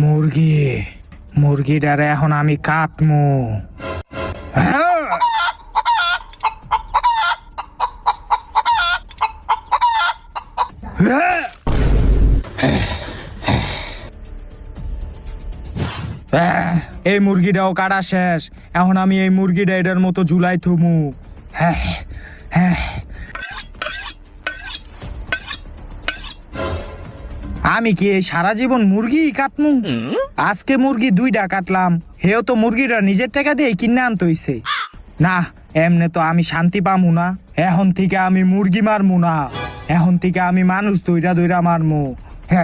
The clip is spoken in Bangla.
মুরগি মুরগিটারে এখন আমি কাটমু। এই মুরগিটাও কাটা শেষ। এখন আমি এই মুরগিটা এটার মতো ঝুলাই থুমু। আমি কি এই সারা জীবন মুরগি কাটমু? আজকে মুরগি 2টা কাটলাম, হেও তো মুরগিটা নিজের টাকা দিয়ে কিনে আনতে হইছে। না, এমনে তো আমি শান্তি পামু না। এখন থেকে আমি মুরগি মারমু না, এখন থেকে আমি মানুষ দইরা দইরা মারমু।